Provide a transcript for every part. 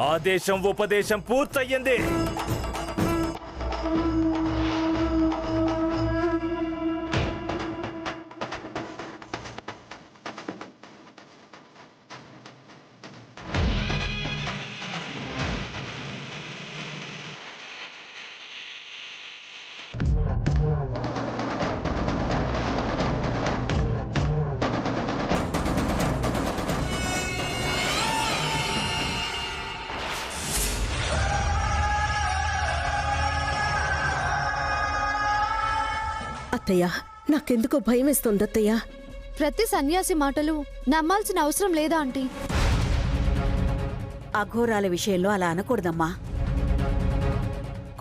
ఆదేశం ఉపదేశం పూర్తయ్యింది. అత్తయ్య, నాకెందుకో భయం వేస్తుంది అత్తయ్య. ప్రతి సన్యాసి మాటలు నమ్మాల్సిన అవసరం లేదా ఆంటీ? అఘోరాల విషయంలో అలా అనకూడదమ్మా.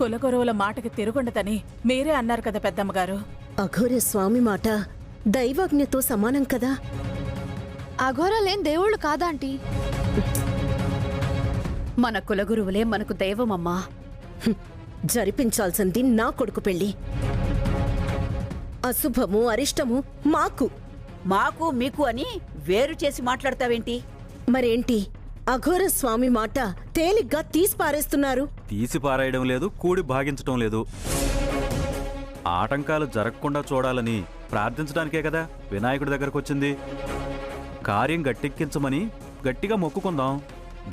కులగురువుల మాటకి తిరుగుండదని మీరే అన్నారు కదా పెద్దమ్మగారు. అఘోర స్వామి మాట దైవాజ్ఞతో సమానం కదా. అఘోరాలేం దేవుళ్ళు కాదా ఆంటీ? మన కులగురువులే మనకు దైవమమ్మా. జరిపించాల్సింది నా కొడుకు పెళ్లి. అశుభము అరిష్టము మాకు మాకు మీకు అని వేరు చేసి మాట్లాడతావేంటి? మరేంటి, అఘోర స్వామి మాట తేలిగ్గా తీసిపారేస్తున్నారు. తీసి పారేయడం లేదు, కూడి భాగించటం లేదు. ఆటంకాలు జరగకుండా చూడాలని ప్రార్థించడానికే కదా వినాయకుడి దగ్గరకు వచ్చింది. కార్యం గట్టెక్కించమని గట్టిగా మొక్కుకుందాం.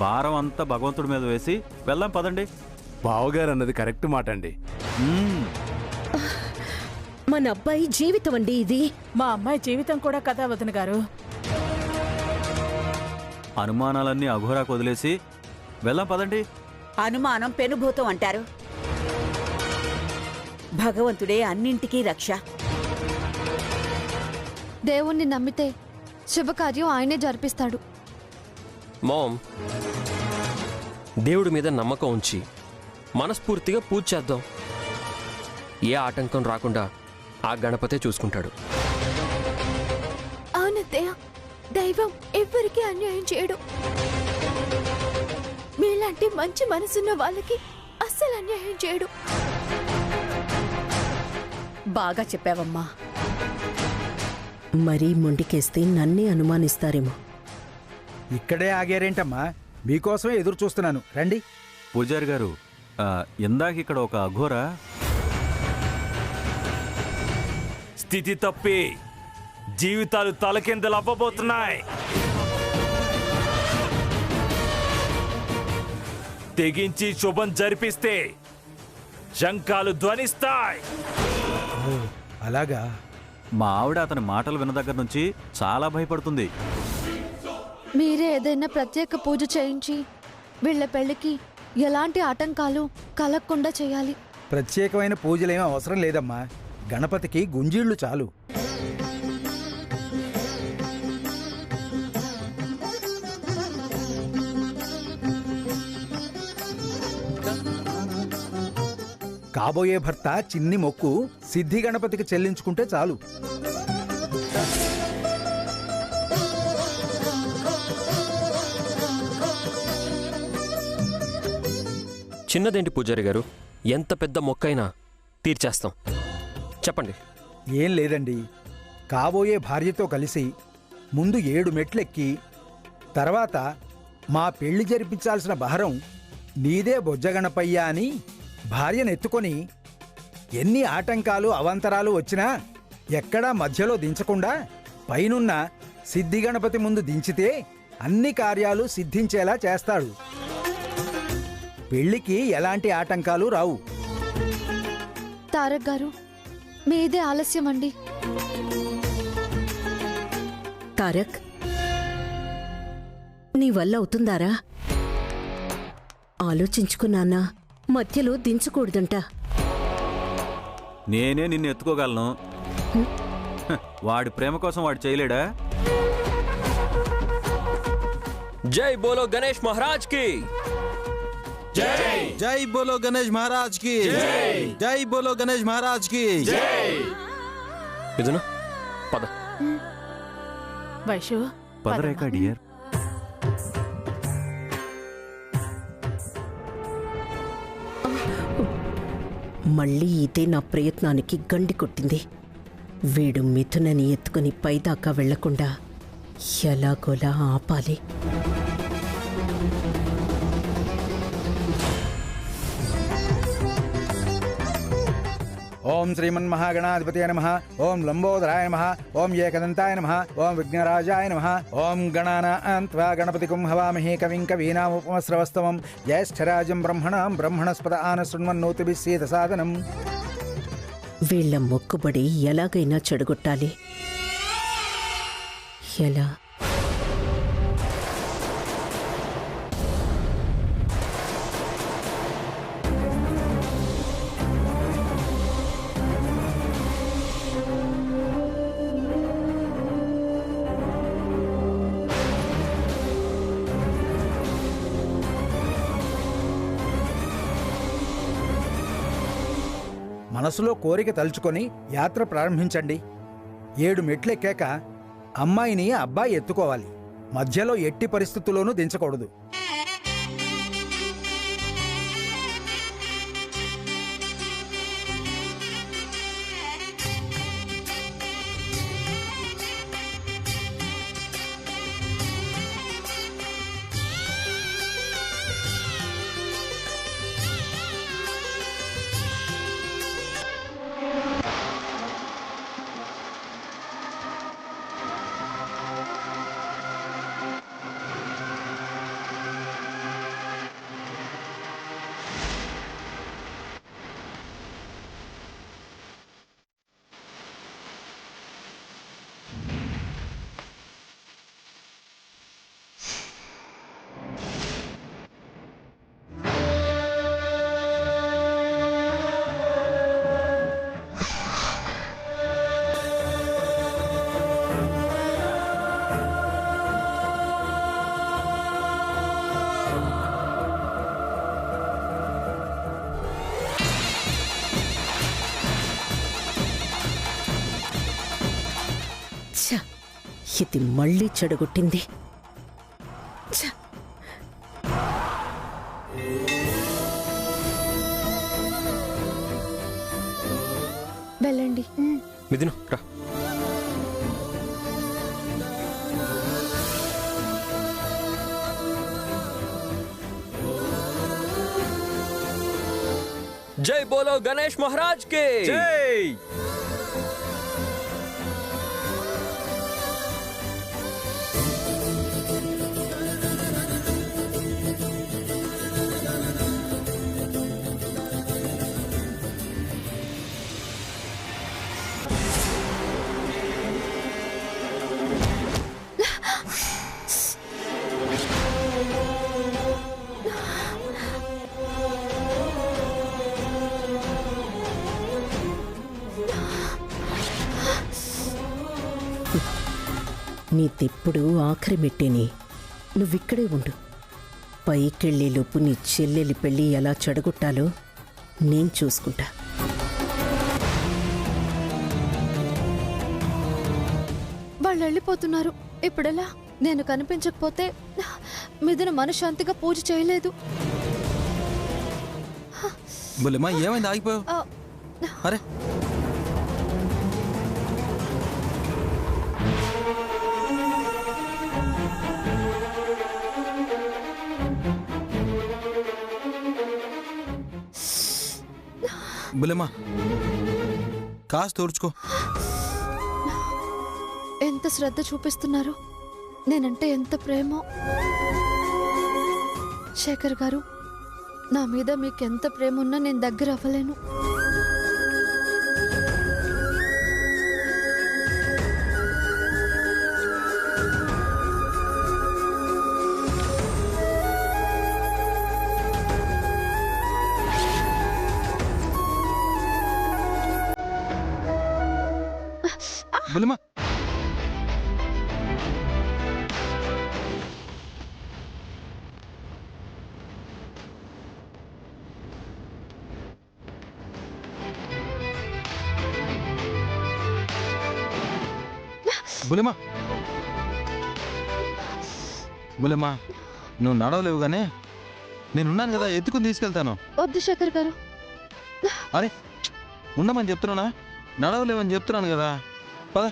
భారం అంతా భగవంతుడి మీద వేసి వెళ్దాం పదండి. బావగారు అన్నది కరెక్ట్ మాట అండి. మన అబ్బాయి జీవితం అండి ఇది. మా అమ్మాయి జీవితం కూడా కదా వదిన గారు. అనుమానాలన్నీ అఘోరాకు వదిలేసి వెళ్దాం పదండి. అనుమానం పెనుభూతం అంటారు. భగవంతుడే అన్నింటికీ రక్ష. దేవుణ్ణి నమ్మితే శుభకార్యం ఆయనే జరిపిస్తాడు. మామ్, దేవుడి మీద నమ్మకం ఉంచి మనస్ఫూర్తిగా పూజ చేద్దాం. ఏ ఆటంకం రాకుండా ఆ గణపతే చూసుకుంటాడు. అవునత్తయ్య, దైవం ఎవ్వరికీ అన్యాయం చేయడు. మీలాంటి మంచి మనసున్న వాళ్ళకి అస్సలు అన్యాయం చేయడు. బాగా చెప్పావమ్మా. మరీ మొండికేస్తే నన్నే అనుమానిస్తారేమో. ఇక్కడే ఆగారేంటమ్మా? మీకోసమే ఎదురు చూస్తున్నాను, రండి. పూజారి గారు, ఇందాక ఇక్కడ ఒక అఘోర స్థితి తప్పి జీవితాలు తలకిందలు అవ్వబోతున్నాయి. తెగించి శుభం జరిపిస్తే శంఖాలు ధ్వనిస్తాయి. అలాగా? మా ఆవిడ అతని మాటలు విన్న దగ్గర నుంచి చాలా భయపడుతుంది. మీరే ఏదైనా ప్రత్యేక పూజ చేయించి వీళ్ళ పెళ్లికి ఎలాంటి ఆటంకాలు కలగకుండా చేయాలి. ప్రత్యేకమైన పూజలేమీ అవసరం లేదమ్మా. గణపతికి గుంజీళ్లు చాలు. కాబోయే భర్త చిన్ని మొక్కు సిద్ధి గణపతికి చెల్లించుకుంటే చాలు. చిన్నదేంటి పూజారి గారు, ఎంత పెద్ద మొక్కైనా తీర్చేస్తాం. చెప్పండి. ఏం లేదండి, కాబోయే భార్యతో కలిసి ముందు 7 మెట్లెక్కి తర్వాత మా పెళ్లి జరిపించాల్సిన భారం నీదే బొజ్జగణపయ్యా అని భార్యనెత్తుకొని ఎన్ని ఆటంకాలు అవాంతరాలు వచ్చినా ఎక్కడా మధ్యలో దించకుండా పైనున్న సిద్ధి గణపతి ముందు దించితే అన్ని కార్యాలు సిద్ధించేలా చేస్తాడు. పెళ్లికి ఎలాంటి ఆటంకాలు రావు. తారక్ గారు, మీదే ఆలస్యం అండి. తారక్, నీ వల్ల అవుతుందారా? ఆలోచించుకున్నానా, మధ్యలో దించకూడదంట. నేనే నిన్ను ఎత్తుకోగలను. వాడి ప్రేమ కోసం వాడు చేయలేడా? జై బోలో గణేష్ మహారాజ్ కి జై. జై బోలో గణేష్ మహారాజ్ కి జై. జై బోలో గణేష్ మహారాజ్ కి జై. ఇదునా పద. వైషు పదరేక డియర్. మళ్ళీ ఇదే నా ప్రయత్నానికి గండి కొట్టింది. వీడు మిథునని ఎత్తుకుని పైదాకా వెళ్లకుండా ఎలాగోలా ఆపాలి. ఓం శ్రీమన్మహాగణాధిపతయ నమః. ఓం లంబోదరాయ నమః. ఓం ఏకదంతాయ నమః. ఓం విఘ్నరాజాయ నమః. ఓం గణానాం త్వా గణపతిగుం హవామహే కవిం కవీనాముపమస్రవస్తమం జ్యేష్ఠరాజం బ్రహ్మణాం బ్రహ్మణస్పద ఆనశృణ్వన్నోతిభిः సీదసాదనం. వీళ్ల మొక్కుబడి ఎలాగైనా చెడగొట్టాలి. ఎలా? మనసులో కోరిక తలుచుకొని యాత్ర ప్రారంభించండి. 7 మెట్లెక్కాక అమ్మాయిని అబ్బాయి ఎత్తుకోవాలి. మధ్యలో ఎట్టి పరిస్థితుల్లోనూ దించకూడదు. ఛ! ఇది మళ్ళీ చెడగొట్టింది. ఛ! వెళ్ళండి. మిథును రా. జై బోలో గణేష్ మహారాజ్ కే జై. నీ తిప్పుడు ఆఖరి మెట్టేని. నువ్విక్కడే ఉండు. పైకెళ్లేలోపు నీ చెల్లెలి పెళ్లి ఎలా చెడగొట్టాలో నేను చూసుకుంటా. వాళ్ళు వెళ్ళిపోతున్నారు. ఇప్పుడెలా? నేను కనిపించకపోతే మిథున మనశ్శాంతిగా పూజ చేయలేదు. బుల్లెమ్మా ఏమైంది? ఆగిపోయావు? ఆ, అరే బుల్లెమ్మా కాస్త తోడ్చుకో. ఎంత శ్రద్ధ చూపిస్తున్నారు. నేనంటే ఎంత ప్రేమో. శేఖర్ గారు, నా మీద మీకెంత ప్రేమ ఉన్నా నేను దగ్గర అవ్వలేను. బుల్లెమ్మా బుల్లెమ్మా బుల్లెమ్మా నువ్వు నడవలేవు గానే నేనున్నాను కదా, ఎత్తుకుని తీసుకెళ్తాను. వద్దు శేఖర్ గారు. అరే ఉండమని చెప్తున్నానా? నడవలేవని చెప్తున్నాను కదా, పద.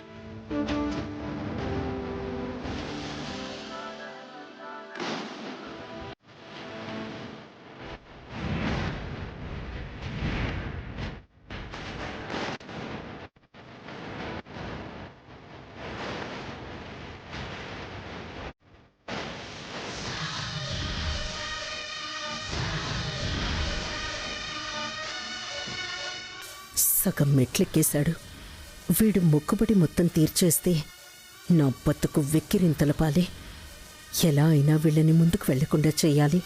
సగం మెట్లెక్కేశాడు. వీడు మొక్కుబడి మొత్తం తీర్చేస్తే నా బతుకు వెక్కిరింతల పాలే. ఎలా అయినా వీళ్ళని ముందుకు వెళ్లకుండా చెయ్యాలి.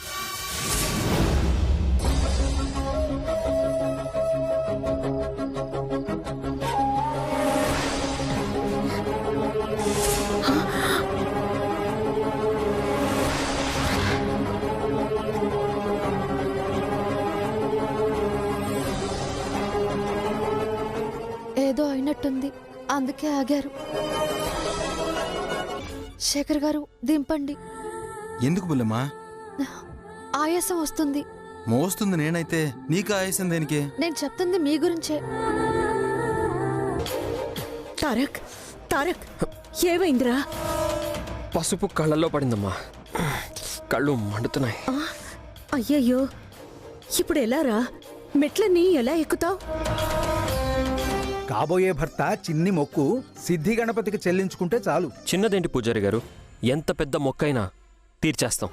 ఏదో అయినట్టుంది, అందుకే ఆగారు. శేఖర్ గారు దింపండి. ఎందుకు బుల్లమ్మా? ఆయాసం వస్తుంది. మోస్తుంది నేనైతే, నీకు ఆయాసం దేనికి? నేను చెప్తుంది మీ గురించే. తారక్, తారక్, ఏమైందిరా? పసుపు కళ్ళల్లో పడిందమ్మా, కళ్ళు మండుతున్నాయి. అయ్యయ్యో, ఇప్పుడు ఎలారా? మెట్లన్నీ ఎలా ఎక్కుతావు? కాబోయే భర్త చిన్ని మొక్కు సిద్ధి గణపతికి చెల్లించుకుంటే చాలు. చిన్నదేంటి పూజారి గారు, ఎంత పెద్ద మొక్కైనా తీర్చేస్తాం.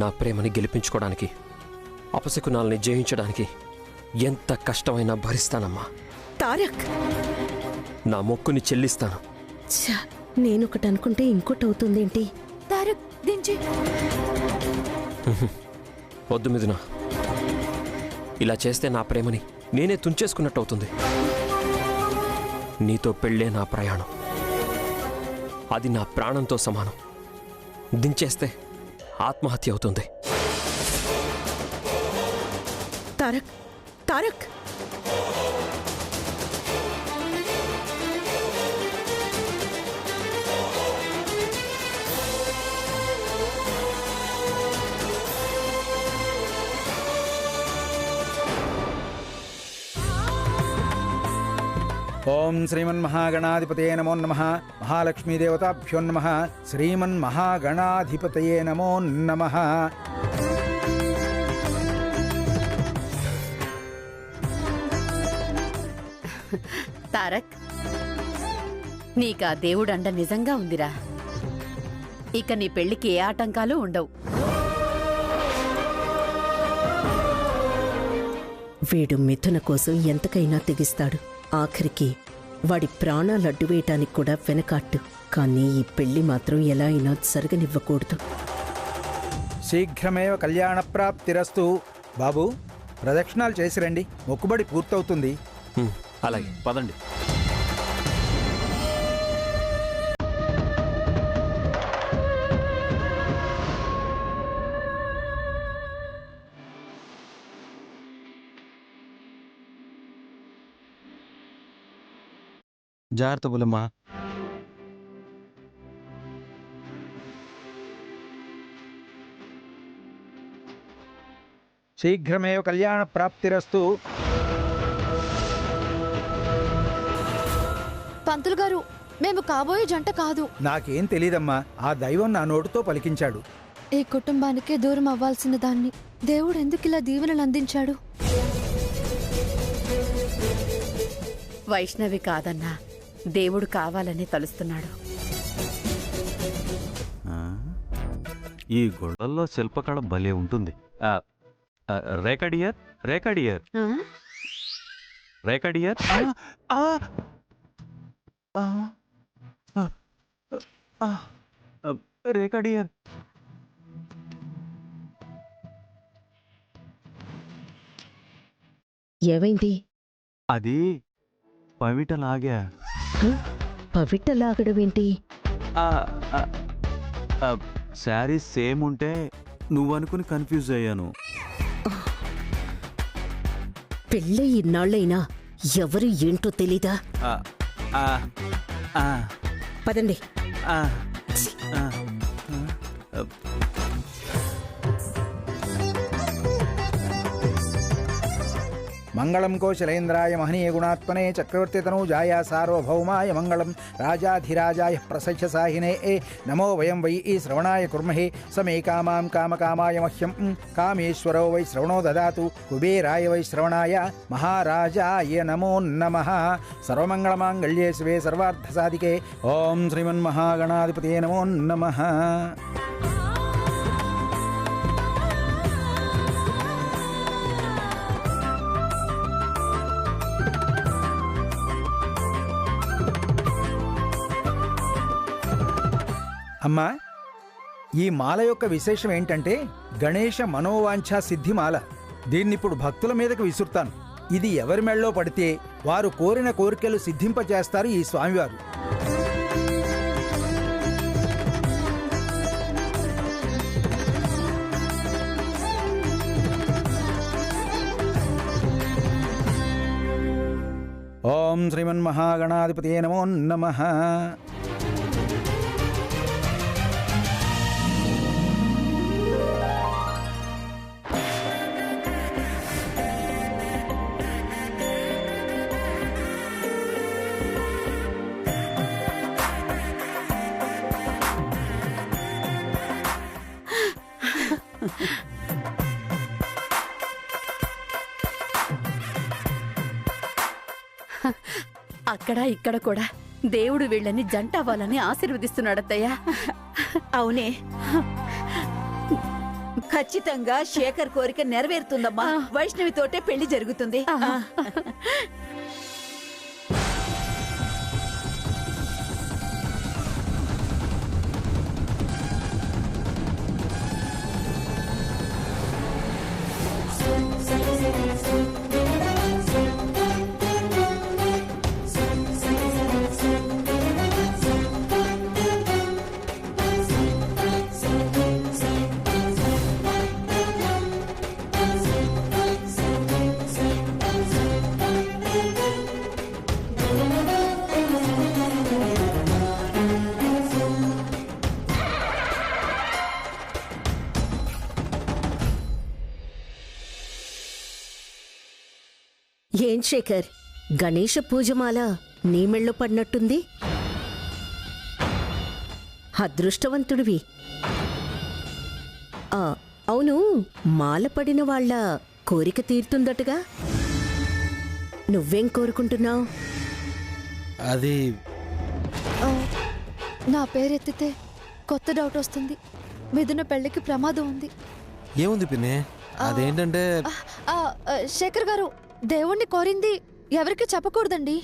నా ప్రేమని గెలిపించుకోవడానికి, అపశకునాల్ని జయించడానికి ఎంత కష్టమైనా భరిస్తానమ్మా. తారక్, నా మొక్కుని చెల్లిస్తాను. ఛ, నేనొకటి అనుకుంటే ఇంకోటి అవుతుందేంటి? తారక్ దించి. వద్దు మిథున, ఇలా చేస్తే నా ప్రేమని నేనే తుంచేసుకున్నట్టు అవుతుంది. నీతో పెళ్ళే నా ప్రయాణం, అది నా ప్రాణంతో సమానం. దించేస్తే ఆత్మహత్య అవుతుంది. తారక్, తారక్, ఓం శ్రీమన్మహాగణాధిపతయే నమో నమః. మహాలక్ష్మీదేవతాభ్యో నమః. శ్రీమన్మహాగణాధిపతయే నమో నమః. తారక్, నీకా దేవుడండ నిజంగా ఉందిరా. ఇక నీ పెళ్లికి ఏ ఆటంకాలు ఉండవు. వీడు మిథున కోసం ఎంతకైనా తెగిస్తాడు. ఆఖరికి వాడి ప్రాణాలు అడ్డువేయటానికి కూడా వెనకాట్టు. కానీ ఈ పెళ్లి మాత్రం ఎలా అయినా జరగనివ్వకూడదు. శీఘ్రమేవ కళ్యాణ ప్రాప్తిరస్తు. బాబు, ప్రదక్షిణాలు చేసి రండి, మొక్కుబడి పూర్తవుతుంది. అలాగే పదండి. జాగ్రత్త బుల్లమ్మా. శీఘ్రమేవ కళ్యాణ ప్రాప్తిరస్తు. పంతులు గారు, మేము కాబోయే జంట కాదు. నాకేం తెలీదమ్మా, ఆ దైవం నా నోటితో పలికించాడు. ఈ కుటుంబానికే దూరం అవ్వాల్సిన దాన్ని దేవుడు ఎందుకు ఇలా దీవెనలు అందించాడు? వైష్ణవి కాదన్నా, దేవుడు కావాలని తలుస్తున్నాడు. ఈ గొడవల్లో శిల్పకళ భలే ఉంటుంది. రేకడియర్, రేకడియర్, రేకడియర్, రేకడియర్. ఏమైంది? అది పవిటలాగా. పవిటలాగడమేంటి? శారీ సేమ్ ఉంటే నువ్వనుకుని కన్ఫ్యూజ్ అయ్యాను. పెళ్ళై ఇన్నాళ్ళైనా ఎవరు ఏంటో తెలీదా? పదండి. మంగళం కౌశలేంద్రాయ మహనీయ గుణాత్మనే చక్రవర్తి తనూజాయ సార్వభౌమాయ మంగళం రాజాధిరాజాయ ప్రసహ్యసాహినే నమో వయం వై శ్రవణాయ కుర్మహే సమే కామాం కామకామాయ మహ్యం కామేశ్వరో వై శ్రవణో దదాతు కుబేరాయ వై శ్రవణాయ మహారాజాయ నమో నమః. సర్వమంగళమాంగళ్యే శివే సర్వార్థసాధికే. ఓం శ్రీమన్మహాగణాధిపతయే నమో నమః. అమ్మా, ఈ మాల యొక్క విశేషం ఏంటంటే గణేష మనోవాంఛా సిద్ధి మాల. దీన్నిప్పుడు భక్తుల మీదకు విసురుతాను. ఇది ఎవరి మెళ్ళో పడితే వారు కోరిన కోరికలు సిద్ధింపచేస్తారు ఈ స్వామివారు. ఓం శ్రీమన్మహాగణాధిపతయే నమో నమః. అక్కడ ఇక్కడ కూడా దేవుడు వీళ్ళని జంట అవ్వాలని ఆశీర్వదిస్తున్నాడత్తయ్యా. అవునే, ఖచ్చితంగా శేఖర్ కోరిక నెరవేరుతుందమ్మా. వైష్ణవితోటే పెళ్లి జరుగుతుంది. ఏం శేఖర్, గణేష పూజమాల నీ మెళ్ళో పడినట్టుంది. అదృష్టవంతుడివి. అవును, మాల పడిన వాళ్ళ కోరిక తీరుతుందటగా. నువ్వేం కోరుకుంటున్నావు? అది నా పేరెత్తితే కొత్త డౌట్ వస్తుంది. మిథున పెళ్లికి ప్రమాదం ఉంది. ఏముంది పిన్ని, అదేంటంటే శేఖర్ గారు, దేవుణ్ణి కోరింది ఎవరికి చెప్పకూడదండి.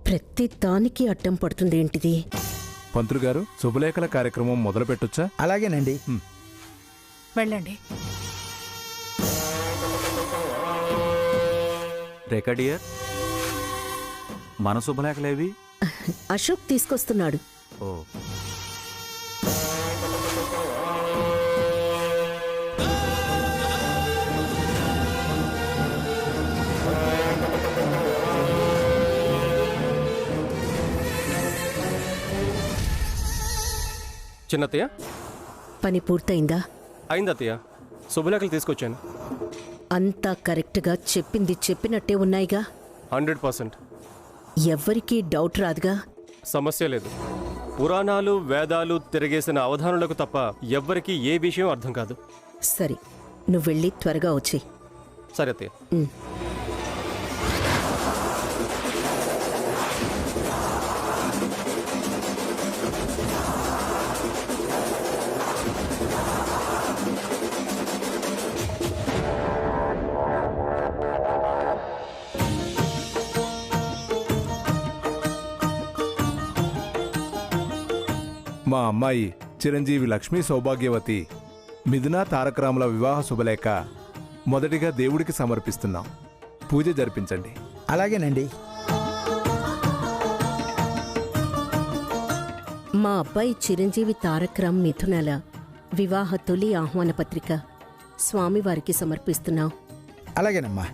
ప్రతి దానికి అడ్డం పడుతుంది ఏంటిది? పంతులు గారు, శుభలేఖల కార్యక్రమం మొదలు పెట్టొచ్చా? అలాగేనండి. వెళ్ళండి. రేఖడియర్, మన శుభలేఖలేవి? అశోక్ తీసుకొస్తున్నాడు. ఓ, చిన్నత్తయ్య, పని పూర్తయిందా? అయిందత్తయ్య. శుభలేఖలు తీసుకొచ్చాను. అంతా కరెక్ట్గా చెప్పింది చెప్పినట్టే ఉన్నాయిగా? 100%. ఎవ్వరికీ డౌట్ రాదుగా? సమస్య లేదు. పురాణాలు వేదాలు తిరిగేసిన అవధానులకు తప్ప ఎవ్వరికీ ఏ విషయం అర్థం కాదు. సరే, నువ్వెళ్ళి త్వరగా వచ్చి. సరే అత్తయ్య. మా అమ్మాయి చిరంజీవి లక్ష్మీ సౌభాగ్యవతి మిథునా తారకరాముల వివాహ శుభలేఖ మొదటిగా దేవుడికి సమర్పిస్తున్నాం. పూజ జరిపించండి. అలాగేనండి. మా అబ్బాయి చిరంజీవి తారకరామ్ మిథునాల వివాహ తొలి ఆహ్వాన పత్రిక స్వామివారికి సమర్పిస్తున్నాం. అలాగేనమ్మా.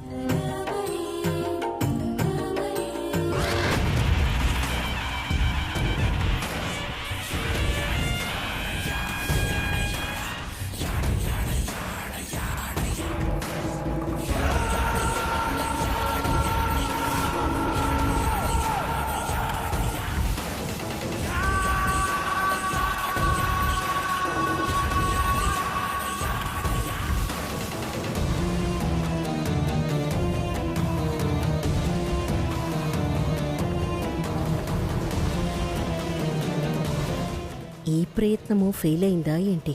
ఈ ప్రయత్నము ఫెయిల్ అయిందా ఏంటి?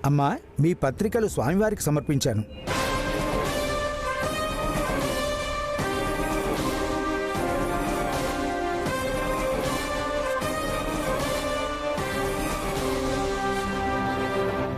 అమ్మా, మీ పత్రికలు స్వామివారికి సమర్పించాను.